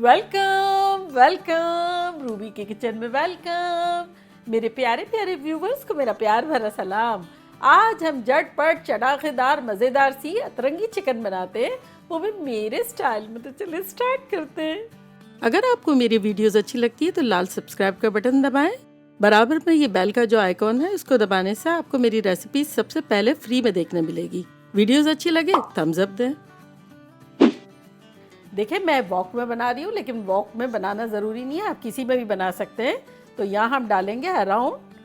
Welcome welcome Ruby के kitchen में welcome. मेरे प्यारे प्यारे व्यूवर्स को मेरा प्यार भरा सलाम। आज हम झटपट चटाकेदार मज़ेदार सी अतरंगी चिकन बनाते हैं, वो भी मेरे स्टाइल में। तो चलिए स्टार्ट करते हैं। अगर आपको मेरी वीडियोस अच्छी लगती है तो लाल सब्सक्राइब का बटन दबाएं। बराबर में ये बेल का जो आइकॉन है उसको दबाने से आपको मेरी रेसिपी सबसे पहले फ्री में देखने मिलेगी। वीडियोस अच्छी लगे थम्स अप दें। देखिए मैं वॉक में बना रही हूँ, लेकिन वॉक में बनाना ज़रूरी नहीं है, आप किसी में भी बना सकते हैं। तो यहाँ हम डालेंगे अराउंड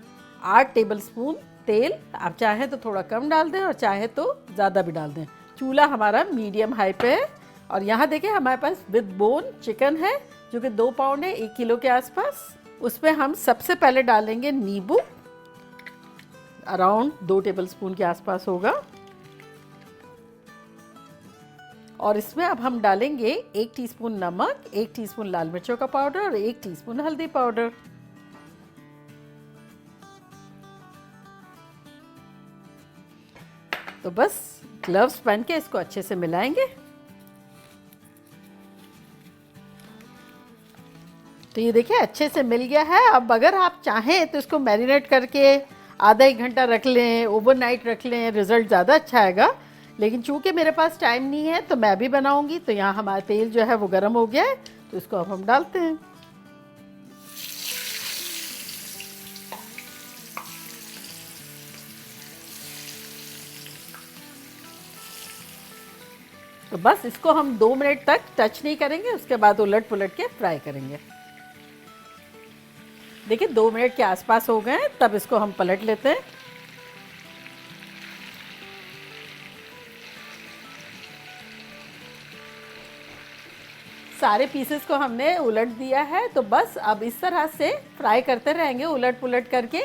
8 टेबलस्पून तेल। आप चाहे तो थोड़ा कम डाल दें और चाहे तो ज़्यादा भी डाल दें। चूल्हा हमारा मीडियम हाई पे है। और यहाँ देखिए हमारे पास विद बोन चिकन है जो कि 2 पाउंड है, 1 किलो के आसपास। उसमें हम सबसे पहले डालेंगे नींबू, अराउंड 2 टेबलस्पून के आसपास होगा। और इसमें अब हम डालेंगे 1 टीस्पून नमक, 1 टीस्पून लाल मिर्चों का पाउडर और 1 टीस्पून हल्दी पाउडर। तो बस ग्लव्स पहन के इसको अच्छे से मिलाएंगे। तो ये देखिए अच्छे से मिल गया है। अब अगर आप चाहें तो इसको मैरिनेट करके आधा 1 घंटा रख लें, ओवरनाइट रख लें, रिजल्ट ज़्यादा अच्छा आएगा। लेकिन चूंकि मेरे पास टाइम नहीं है तो मैं भी बनाऊंगी। तो यहाँ हमारा तेल जो है वो गर्म हो गया है, तो इसको अब हम डालते हैं। तो बस इसको हम 2 मिनट तक टच नहीं करेंगे, उसके बाद उलट पुलट के फ्राई करेंगे। देखिए 2 मिनट के आसपास हो गए हैं, तब इसको हम पलट लेते हैं। सारे पीसेस को हमने उलट दिया है। तो बस अब इस तरह से फ्राई करते रहेंगे उलट पुलट करके,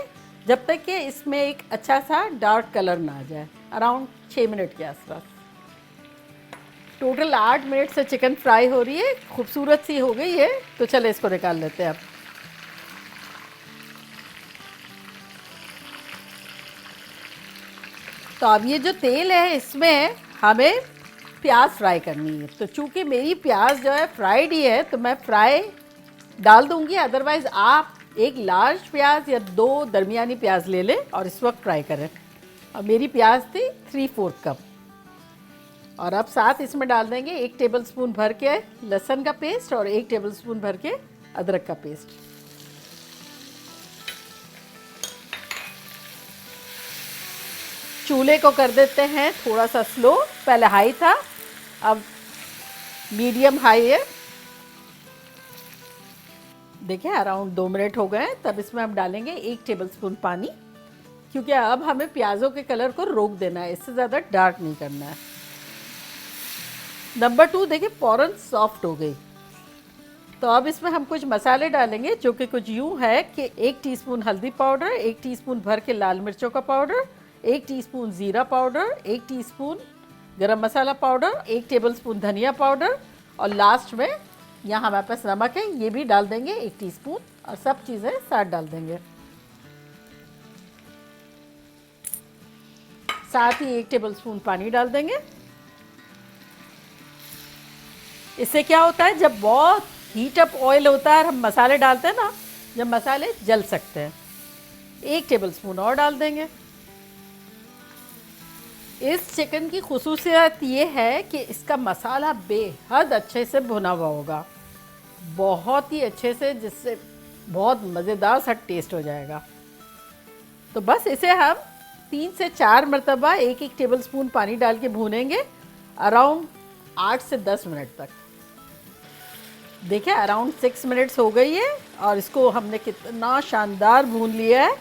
जब तक कि इसमें एक अच्छा सा डार्क कलर ना आ जाए। अराउंड 6 मिनट के आसपास। टोटल 8 मिनट से चिकन फ्राई हो रही है, खूबसूरत सी हो गई है। तो चले इसको निकाल लेते हैं अब। तो अब ये जो तेल है इसमें हमें प्याज फ्राई करनी है। तो चूंकि मेरी प्याज जो है फ्राइड ही है तो मैं फ्राई डाल दूंगी। अदरवाइज आप एक लार्ज प्याज या 2 दरमियानी प्याज ले लें और इस वक्त फ्राई करें। और मेरी प्याज थी 3/4 कप। और अब साथ इसमें डाल देंगे 1 टेबलस्पून भर के लहसुन का पेस्ट और 1 टेबलस्पून भर के अदरक का पेस्ट। चूल्हे को कर देते हैं थोड़ा सा स्लो। पहले हाई था, अब मीडियम हाई है। देखिए अराउंड 2 मिनट हो गए। तब इसमें हम डालेंगे 1 टेबलस्पून पानी, क्योंकि अब हमें प्याज़ों के कलर को रोक देना है, इससे ज़्यादा डार्क नहीं करना है। नंबर 2 देखिए फ़ौरन सॉफ्ट हो गई। तो अब इसमें हम कुछ मसाले डालेंगे जो कि कुछ यूँ है कि 1 टीस्पून हल्दी पाउडर, 1 टीस्पून भर के लाल मिर्चों का पाउडर, 1 टीस्पून ज़ीरा पाउडर, 1 टीस्पून गरम मसाला पाउडर, 1 टेबलस्पून धनिया पाउडर और लास्ट में यहाँ हमारे पास नमक है, ये भी डाल देंगे 1 टीस्पून। और सब चीज़ें साथ डाल देंगे। साथ ही 1 टेबलस्पून पानी डाल देंगे। इससे क्या होता है, जब बहुत हीट अप ऑयल होता है और हम मसाले डालते हैं ना, जब मसाले जल सकते हैं। 1 टेबलस्पून और डाल देंगे। इस चिकन की खुसूसियत ये है कि इसका मसाला बेहद अच्छे से भुना हुआ होगा, बहुत ही अच्छे से, जिससे बहुत मज़ेदार सा टेस्ट हो जाएगा। तो बस इसे हम 3 से 4 मरतबा 1-1 टेबलस्पून पानी डाल के भूनेंगे अराउंड 8 से 10 मिनट तक। देखिए अराउंड 6 मिनट्स हो गई है और इसको हमने कितना शानदार भून लिया है।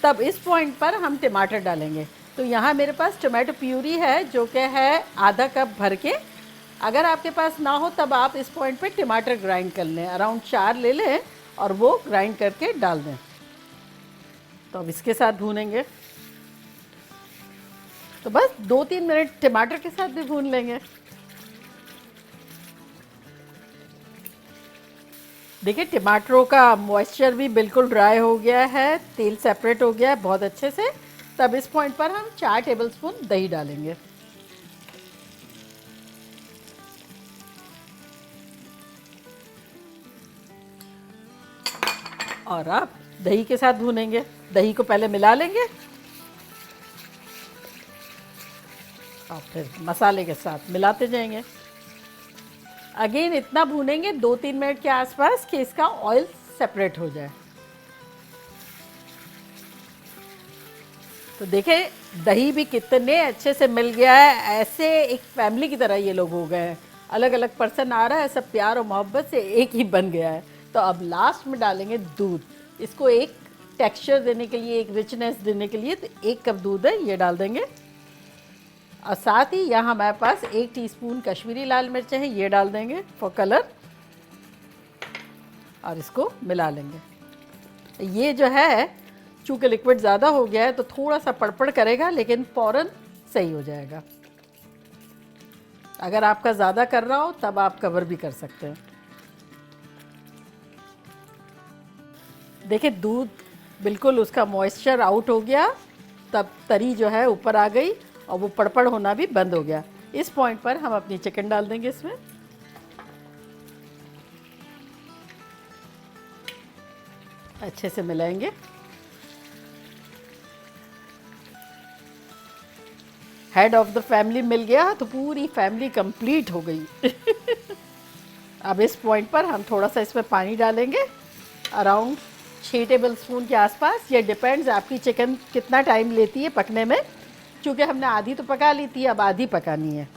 तब इस पॉइंट पर हम टमाटर डालेंगे। तो यहाँ मेरे पास टमाटो प्यूरी है जो कि है आधा कप भर के। अगर आपके पास ना हो तब आप इस पॉइंट पे टमाटर ग्राइंड कर लें, अराउंड 4 ले लें और वो ग्राइंड करके डाल दें। तो अब इसके साथ भूनेंगे। तो बस 2-3 मिनट टमाटर के साथ भी भून लेंगे। देखिए टमाटरों का मॉइस्चर भी बिल्कुल ड्राई हो गया है, तेल सेपरेट हो गया है बहुत अच्छे से। तब इस पॉइंट पर हम 4 टेबलस्पून दही डालेंगे। और अब दही के साथ भूनेंगे। दही को पहले मिला लेंगे और फिर मसाले के साथ मिलाते जाएंगे। अगेन इतना भूनेंगे 2-3 मिनट के आसपास कि इसका ऑयल सेपरेट हो जाए। तो देखें दही भी कितने अच्छे से मिल गया है, ऐसे एक फैमिली की तरह ये लोग हो गए हैं। अलग अलग पर्सन आ रहा है, सब प्यार और मोहब्बत से एक ही बन गया है। तो अब लास्ट में डालेंगे दूध, इसको एक टेक्सचर देने के लिए, एक रिचनेस देने के लिए। तो 1 कप दूध है, ये डाल देंगे। और साथ ही यहाँ हमारे पास 1 टीस्पून कश्मीरी लाल मिर्च है, ये डाल देंगे फॉर कलर। और इसको मिला लेंगे। ये जो है चूँकि लिक्विड ज़्यादा हो गया है तो थोड़ा सा पड़पड़ करेगा, लेकिन फ़ौरन सही हो जाएगा। अगर आपका ज़्यादा कर रहा हो तब आप कवर भी कर सकते हैं। देखिए दूध बिल्कुल उसका मॉइस्चर आउट हो गया, तब तरी जो है ऊपर आ गई और वो पड़पड़ होना भी बंद हो गया। इस पॉइंट पर हम अपनी चिकन डाल देंगे इसमें। अच्छे से मिलाएंगे। हेड ऑफ द फैमिली मिल गया तो पूरी फैमिली कंप्लीट हो गई। अब इस पॉइंट पर हम थोड़ा सा इसमें पानी डालेंगे, अराउंड 6 टेबल स्पून के आसपास। ये डिपेंड्स आपकी चिकन कितना टाइम लेती है पकने में, क्योंकि हमने आधी तो पका ली थी, अब आधी पकानी है।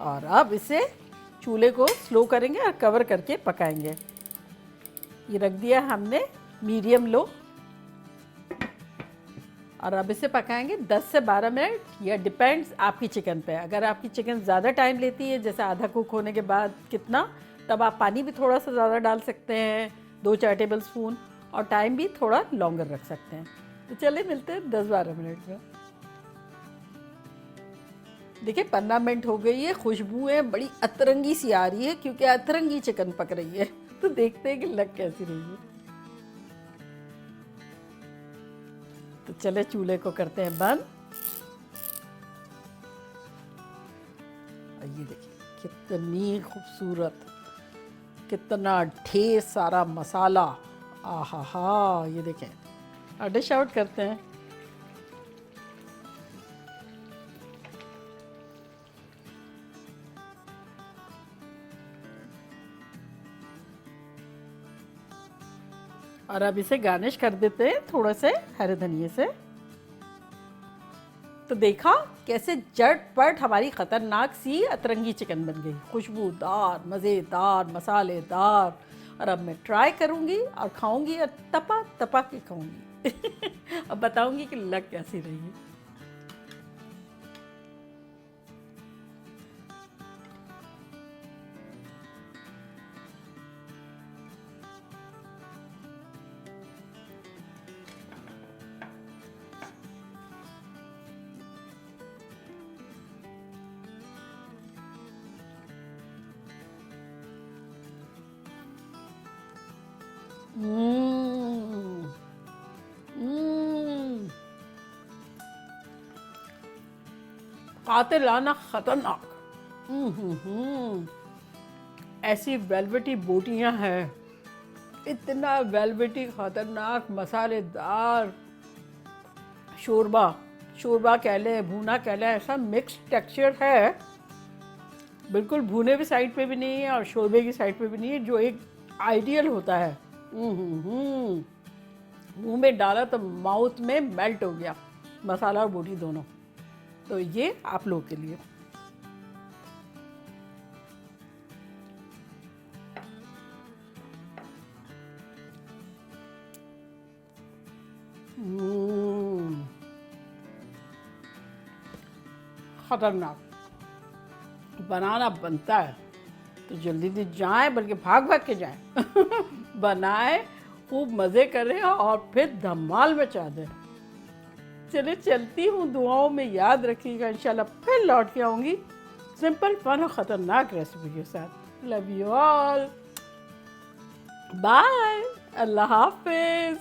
और अब इसे चूल्हे को स्लो करेंगे और कवर करके पकाएंगे। ये रख दिया हमने मीडियम लो, और अब इसे पकाएंगे 10 से 12 मिनट। यह डिपेंड्स आपकी चिकन पे। अगर आपकी चिकन ज़्यादा टाइम लेती है, जैसे आधा कुक होने के बाद कितना, तब आप पानी भी थोड़ा सा ज़्यादा डाल सकते हैं, 2-4 टेबल स्पून, और टाइम भी थोड़ा लॉन्गर रख सकते हैं। तो चलिए मिलते हैं 10-12 मिनट में। देखिए 15 मिनट हो गई है, खुशबुएं बड़ी अतरंगी सी आ रही है, क्योंकि अतरंगी चिकन पक रही है। तो देखते हैं कि लग कैसी रही है। तो चले चूल्हे को करते हैं बंद। ये देखिए कितनी खूबसूरत, कितना ढेर सारा मसाला। आहा हा, ये देखें। डिश आउट करते हैं। और अब इसे गार्निश कर देते हैं थोड़ा से हरे धनिए से। तो देखा कैसे झटपट हमारी खतरनाक सी अतरंगी चिकन बन गई, खुशबूदार, मज़ेदार, मसालेदार। और अब मैं ट्राई करूँगी और खाऊंगी और तपा तपा के खाऊंगी। अब बताऊंगी कि लग कैसी रही है। कातिलाना खतरनाक। ऐसी वेलवेटी बोटियां हैं, इतना वेलवेटी खतरनाक मसालेदार शोरबा, शोरबा कह लें, भुना कह लें, ऐसा मिक्स टेक्सचर है। बिल्कुल भुने भी साइड पे भी नहीं है और शोरबे की साइड पे भी नहीं है, जो एक आइडियल होता है। मुंह में डाला तो माउथ में मेल्ट हो गया, मसाला और बोटी दोनों। तो ये आप लोगों के लिए। खतरनाक। बनाना बनता है तो जल्दी से जाएं, बल्कि भाग भाग के जाएं। बनाएं, खूब मज़े करें और फिर धमाल मचा दें। चलिए चलती हूँ, दुआओं में याद रखिएगा। इंशाल्लाह फिर लौट के आऊँगी सिंपल फन और ख़तरनाक रेसिपी के साथ। लव यू ऑल, बाय, अल्लाह हाफिज़।